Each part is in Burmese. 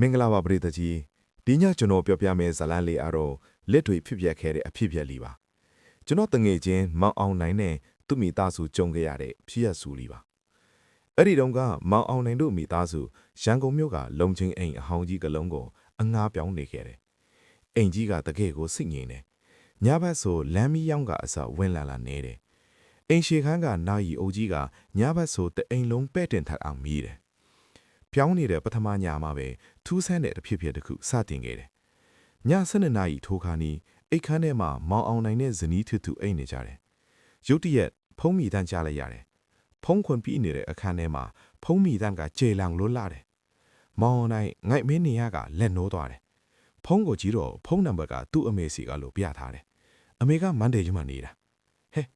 မင်္ဂလာပါပရိသတ်ကြီးဒီညကျွန်တော်ပြောပြမယ့်ဇာတ်လမ်းလေးအားတော့လက်တွေဖြစ်ပျက်ခဲ့တဲ့အဖြစ်အပျက်လေးပါကျွန်တော်တငယ်ချင်းမောင်အောင်နိုင်နဲ့သူ့မိသားစုကြုံခဲ့ရတဲ့ဖြစ်ရပ်စုလေးပါအဲ့ဒီတုန်းကမောင်အောင်နိုင်တို့မိသားစုရန်ကုန်မြို့ကလုံချင်းအိမ်အဟောင်းကြီးကလုံးကိုအငှားပြောင်းနေခဲ့တယ်အိမ်ကြီးကတကယ်ကိုစိတ်ငြိမ်တယ်ညဘက်ဆိုလမ်းမီးရောင်းကအစဝင်လာနေတယ်အိမ်ရှိခန်းကနာယီအိုကြီးကညဘက်ဆိုတအိမ်လုံးပဲ့တင်ထပ်အောင်မြည်တယ်ပြောင်းနေတဲ့ပထမညမှာပဲထူးဆန်းတဲ့တစ်ဖြစ်ဖြစ်တစ်ခုစတင်ခဲ့တယ်။ည7:00နာရီထိုးခါနီးအိတ်ခမ်းထဲမှာမောင်အောင်နိုင်တဲ့ဇနီးထူထူအိတ်နေကြတယ်။ရုတ်တရက်ဖုံးမိတန်းချလိုက်ရတယ်။ဖုံးခွန်ပြီးနေတဲ့အခန်းထဲမှာဖုံးမိတန်းကကျေလောင်လွတ်လာတယ်။မောင်အောင်နိုင်ငိုက်မင်းနေရကလက်နိုးသွားတယ်။ဖုံးကိုကြည့်တော့ဖုံးနံပါတ်ကသူ့အမေစီကလို့ပြထားတယ်။အမေကမန်ဒေးယူမှနေတာ။ဟဲ့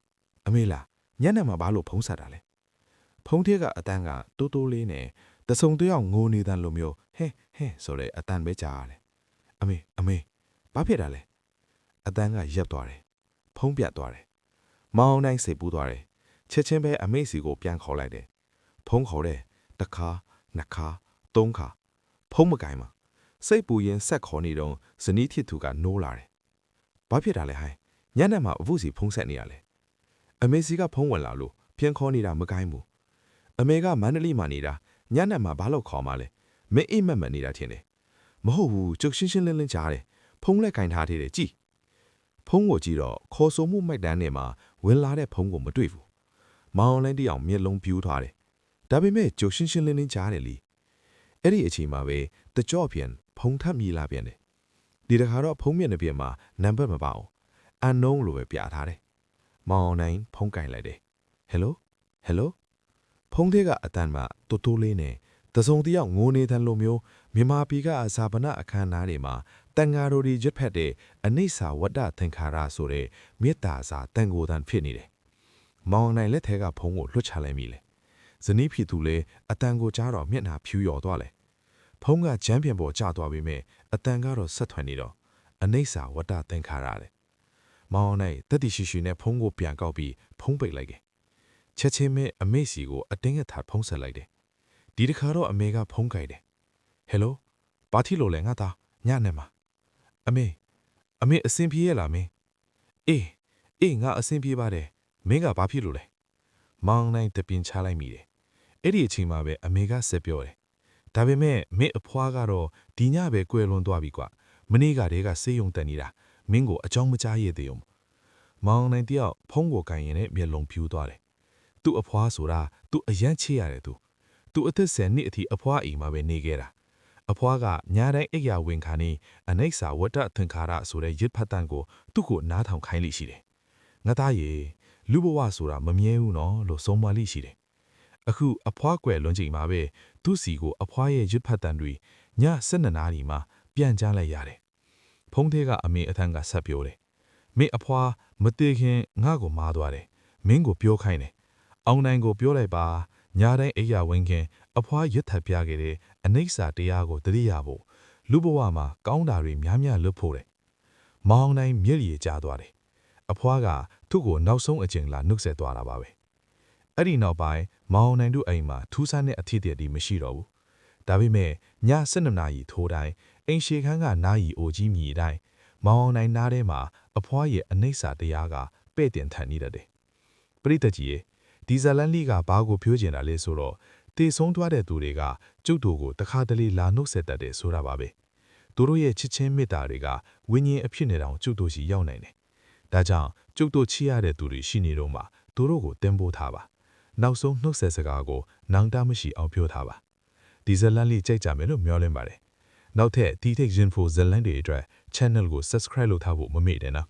အမေလားညနေမှာဘာလို့ဖုံးဆက်တာလဲ။ဖုံးထဲကအတန်းကတိုးတိုးလေးနဲ့တဆုံတယောက်ငိုနေတဲ့လိုမျိုးဟဲဆိုတဲ့အတန်ပဲကြားရတယ်အမေဘာဖြစ်တာလဲအတန်ကရက်သွားတယ်ဖုံးပြတ်သွားတယ်မောင်နိုင်စိတ်ပူးသွားတယ်ချက်ချင်းပဲအမေစီကိုပြန်ခေါ်လိုက်တယ်ဖုံးခေါ်တယ်တစ်ခါနှစ်ခါသုံးခါဖုံးမကင်မှာစိတ်ပူရင်ဆက်ခေါ်နေတော့ဇနီးဖြစ်သူကနိုးလာတယ်ဘာဖြစ်တာလဲဟိုင်းညနေမှာအဖို့စီဖုံးဆက်နေရလဲအမေစီကဖုံးဝင်လာလို့ပြန်ခေါ်နေတာမကိုင်းဘူးအမေကမန္တလေးမှာနေတာညနေမှာဘာလို့ခေါ်မှလဲမင်းအိမ်မက်မက်နေတာထင်တယ်မဟုတ်ဘူးကျုပ်ရှင်းရှင်းလင်းလင်းကြားတယ်ဖုံးလက်ကင်ထားသေးတယ်ကြည်ဖုံးကိုကြည့်တော့ခေါ်ဆိုမှုမိုက်တန်းထဲမှာဝင်လာတဲ့ဖုံးကိုမတွေ့ဘူးမောင်လိုင်းတယောက်မျက်လုံးပြူးထားတယ်ဒါပေမဲ့ကျုပ်ရှင်းရှင်းလင်းလင်းကြားတယ်လीအဲ့ဒီအချိန်မှာပဲတကြော့ပြန်ဖုံးထပ်မြည်လာပြန်တယ်ဒီတခါတော့ဖုံးမျက်နှာပြင်မှာနံပါတ်မပါအောင်အန်နုံးလိုပဲပြထားတယ်မောင်နိုင်ဖုံးကင်လိုက်တယ်ဟယ်လိုဖုံးထဲကအတန်မှာတိုးတိုးလေးနဲ့တစုံတယောက်ငိုနေတဲ့လိုမျိုးမြန်မာပြည်ကအစာပနအခမ်းအနားတွေမှာတန်ဃာတော်တွေရွတ်ဖက်တဲ့အနိစ္စဝတ္တသင်္ခါရဆိုတဲ့မေတ္တာစာတန်ကိုယ်တန်ဖြစ်နေတယ်။မောင်နိုင်လက်ထဲကဖုံးကိုလွှတ်ချလိုက်မိလေ။ဇနီးဖြစ်သူလည်းအတန်ကိုကြားတော့မျက်နှာဖြူရော်သွားလေ။ဖုံးကဂျမ်းပြန်ပေါ်ကျသွားပြီးမြဲအတန်ကတော့ဆက်ထွင်နေတော့အနိစ္စဝတ္တသင်္ခါရလေ။မောင်နိုင်တက်တီရှိရှိနဲ့ဖုံးကိုပြန်ကောက်ပြီးဖုံးပိတ်လိုက်တယ်။ချက်ချင်းပဲအမေစီကိုအတင်းအထဖုံးဆက်လိုက်တယ်ဒီတခါတော့အမေကဖုံးကြိုက်တယ်ဟယ်လိုဘာထီလို့လဲငါသားညနေမှာအမေအစင်ပြေးရလားမင်းအေးငါအစင်ပြေးပါတယ်မင်းကဘာဖြစ်လို့လဲမောင်နိုင်တပင်ချလိုက်မိတယ်အဲ့ဒီအချိန်မှာပဲအမေကဆက်ပြောတယ်ဒါပေမဲ့မင်းအဖွားကတော့ဒီညပဲကွယ်လွန်သွားပြီကွာမနေ့ကတည်းကစေးရုံတက်နေတာမင်းကိုအကြောင်းမကြားရသေးဘူးမောင်နိုင်တယောက်ဖုံးကိုကန်ရင်နဲ့မျက်လုံးဖြူသွားတယ်သူ့အဖွားဆိုတာသူအယမ်းချစ်ရတယ်သူအသက်10နှစ်အထိအဖွားအိမ်မှာပဲနေခဲ့တာအဖွားကညာတိုင်းအိယာဝင်ခါနေအနိစ္စဝတ္တသင်္ခါရဆိုတဲ့ရစ်ဖတ်တန်ကိုသူ့ကိုနားထောင်ခိုင်းလိရှိတယ်ငါသားရေလူဘဝဆိုတာမမြဲဘူးနော်လို့ဆုံးမလိရှိတယ်အခုအဖွားကွယ်လွန်ချိန်မှာပဲသူ့စီကိုအဖွားရဲ့ရစ်ဖတ်တန်တွေည12နာရီမှာပြန်ကြားလိုက်ရတယ်ဖုံးသေးကအမေအထံကဆက်ပြောတယ်မင်းအဖွားမသေးခင်ငါ့ကိုမားသွားတယ်မင်းကိုပြောခိုင်းတယ်အောင်နိုင်ကိုပြောလိုက်ပါညာတိုင်းအိယာဝင်ခင်အဖွားရစ်ထပ်ပြခဲ့တဲ့အနိစ္စတရားကိုတတိယဖို့လူဘဝမှာကောင်းတာတွေများများလုပ်ဖို့တယ်။မောင်နိုင်မျက်ရည်ကျသွားတယ်။အဖွားကသူ့ကိုနောက်ဆုံးအကျင့်လာနှုတ်ဆက်သွားတာပါပဲ။အဲ့ဒီနောက်ပိုင်းမောင်နိုင်တို့အိမ်မှာထူးဆန်းတဲ့အထီးတည်းဒီမရှိတော့ဘူး။ဒါပေမဲ့ည7:00နာရီထိုးတိုင်းအိမ်ရှိခန်းကနာယီအိုကြီးမြည်တိုင်းမောင်နိုင်နားထဲမှာအဖွားရဲ့အနိစ္စတရားကပဲ့တင်ထန်နေတတ်တယ်။ပရိသတ်ကြီးဒီဇလန်လီကဘာကိုပြောချင်တာလဲဆိုတော့တေဆုံးသွားတဲ့သူတွေကကျုပ်တို့ကိုတခါတလေလာနှုတ်ဆက်တတ်တယ်ဆိုတာပါပဲသူတို့ရဲ့ချစ်ချင်းမေတ္တာတွေကဝိညာဉ်အဖြစ်နဲ့တောင်ကျုပ်တို့ရှိရောက်နိုင်တယ်ဒါကြောင့်ကျုပ်တို့ချစ်ရတဲ့သူတွေရှိနေတော့မှသူတို့ကိုတင်ပို့ထားပါနောက်ဆုံးနှုတ်ဆက်စကားကိုနောင်တမရှိအောင်ပြောထားပါဒီဇလန်လီကြိုက်ကြမယ်လို့မျှော်လင့်ပါတယ်နောက်ထပ်ဒီထိတ် info ဇလန်တွေအတွက် channel ကို subscribe လုပ်ထားဖို့မမေ့နဲ့နော်